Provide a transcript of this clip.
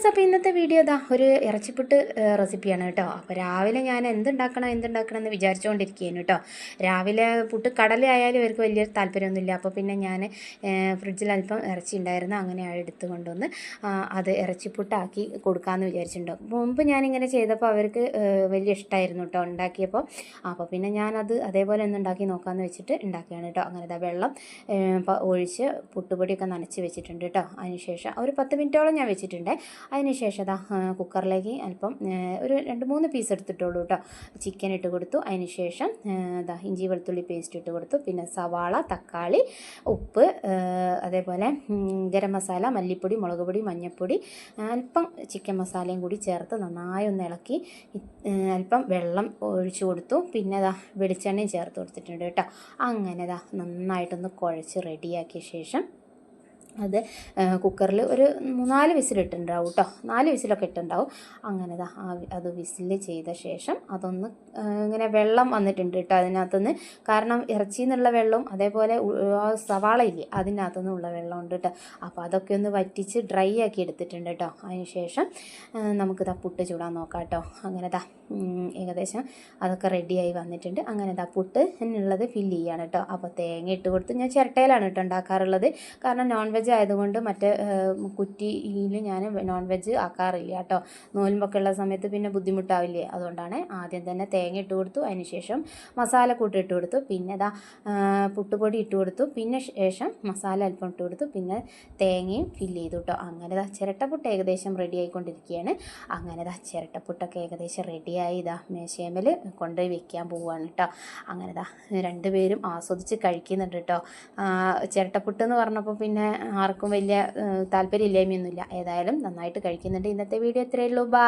അപ്പോൾ ഇന്നത്തെ വീഡിയോ ഒരു ഇറച്ചിപ്പുട്ട് റെസിപ്പിയാണ് കേട്ടോ. അപ്പോൾ രാവിലെ ഞാൻ എന്തുണ്ടാക്കണം എന്ന് വിചാരിച്ചുകൊണ്ടിരിക്കുകയാണ് കേട്ടോ. രാവിലെ പുട്ട് കടലയായാലും ഇവർക്ക് വലിയ താല്പര്യമൊന്നുമില്ല. അപ്പോൾ പിന്നെ ഞാൻ ഫ്രിഡ്ജിൽ അല്പം ഇറച്ചി ഉണ്ടായിരുന്നു, അങ്ങനെ എടുത്ത് കൊണ്ടുവന്ന് അത് ഇറച്ചിപ്പുട്ടാക്കി കൊടുക്കാമെന്ന് വിചാരിച്ചിട്ടുണ്ട്. മുമ്പ് ഞാനിങ്ങനെ ചെയ്തപ്പോൾ അവർക്ക് വലിയ ഇഷ്ടമായിരുന്നു കേട്ടോ ഉണ്ടാക്കിയപ്പോൾ. അപ്പോൾ പിന്നെ ഞാനത് അതേപോലെ ഒന്ന് ഉണ്ടാക്കി നോക്കാമെന്ന് വെച്ചിട്ട് ഉണ്ടാക്കിയാണ് കേട്ടോ. അങ്ങനെ വെള്ളം ഒഴിച്ച് പുട്ടുപൊടിയൊക്കെ നനച്ച് വെച്ചിട്ടുണ്ട് കേട്ടോ. അതിനുശേഷം ഒരു 10 മിനിറ്റോളം ഞാൻ വെച്ചിട്ടുണ്ട്. അതിനുശേഷം കുക്കറിലേക്ക് അല്പം ഒരു 2-3 പീസ് എടുത്തിട്ടുള്ളൂ കേട്ടോ. ചിക്കൻ ഇട്ട് കൊടുത്തു. അതിനുശേഷം ഇഞ്ചി വെളുത്തുള്ളി പേസ്റ്റ് ഇട്ട് കൊടുത്തു. പിന്നെ സവാള, തക്കാളി, ഉപ്പ്, അതേപോലെ ഗരം മസാല, മല്ലിപ്പൊടി, മുളക് പൊടി, മഞ്ഞൾപ്പൊടി, അല്പം ചിക്കൻ മസാലയും കൂടി ചേർത്ത് നന്നായി ഒന്ന് ഇളക്കി അല്പം വെള്ളം ഒഴിച്ചു കൊടുത്തു. പിന്നെ വെളിച്ചെണ്ണയും ചേർത്ത് കൊടുത്തിട്ടുണ്ട് കേട്ടോ. അങ്ങനെ നന്നായിട്ടൊന്ന് കുഴച്ച് റെഡിയാക്കിയ ശേഷം അത് കുക്കറിൽ ഒരു 3-4 വിസിലിട്ടുണ്ടാവും കേട്ടോ. 4 വിസിലൊക്കെ ഇട്ടുണ്ടാവും. അങ്ങനെ അത് വിസിൽ ചെയ്ത ശേഷം അതൊന്ന് ഇങ്ങനെ വെള്ളം വന്നിട്ടുണ്ട് കേട്ടോ അതിനകത്തുനിന്ന്. കാരണം ഇറച്ചിയിൽ നിന്നുള്ള വെള്ളവും അതേപോലെ സവാള ഇല്ലേ അതിനകത്തുനിന്നുള്ള വെള്ളം ഉണ്ട് കേട്ടോ. അപ്പോൾ അതൊക്കെ ഒന്ന് വറ്റിച്ച് ഡ്രൈ ആക്കി എടുത്തിട്ടുണ്ട് കേട്ടോ. അതിന് ശേഷം നമുക്ക് പുട്ട് ചൂടാൻ നോക്കാം കേട്ടോ. അങ്ങനെ ഏകദേശം അതൊക്കെ റെഡിയായി വന്നിട്ടുണ്ട്. അങ്ങനെ പുട്ട് എന്നുള്ളത് ഫില്ല് ചെയ്യാണ് കേട്ടോ. അപ്പോൾ തേങ്ങ ഇട്ട് കൊടുത്ത് ഞാൻ ചിരട്ടയിലാണ് കേട്ടോ ഉണ്ടാക്കാറുള്ളത്. കാരണം നോൺ വെജ് ആയതുകൊണ്ട് മറ്റേ കുറ്റിയിൽ ഞാൻ നോൺ വെജ് ആക്കാറില്ല കേട്ടോ. നോൽമ്പൊക്കെ ഉള്ള സമയത്ത് പിന്നെ ബുദ്ധിമുട്ടാവില്ലേ, അതുകൊണ്ടാണ്. ആദ്യം തന്നെ തേങ്ങ ഇട്ട് കൊടുത്തു, അതിനുശേഷം മസാലക്കൂട്ട് ഇട്ട് കൊടുത്തു, പിന്നെ പുട്ടുപൊടി ഇട്ട് കൊടുത്തു, പിന്നെ ശേഷം മസാല അല്പം ഇട്ട് കൊടുത്തു, പിന്നെ തേങ്ങയും ഫില്ല് ചെയ്തു കേട്ടോ. അങ്ങനെ ചിരട്ടപ്പുട്ട് ഏകദേശം റെഡി ആയിക്കൊണ്ടിരിക്കുകയാണ്. അങ്ങനെ ചിരട്ടപ്പുട്ടൊക്കെ ഏകദേശം റെഡിയായി മേശേമൽ കൊണ്ടുപോയി വെക്കാൻ പോവുകയാണ് കേട്ടോ. അങ്ങനെ രണ്ടുപേരും ആസ്വദിച്ച് കഴിക്കുന്നുണ്ട് കേട്ടോ. ചിരട്ടപ്പുട്ട് എന്ന് പറഞ്ഞപ്പോൾ പിന്നെ ആർക്കും വലിയ താല്പര്യം ഇല്ലായ്മയൊന്നുമില്ല. ഏതായാലും നന്നായിട്ട് കഴിക്കുന്നുണ്ട്. ഇന്നത്തെ വീഡിയോ ഇത്രയേ ഉള്ളൂ. ബൈ.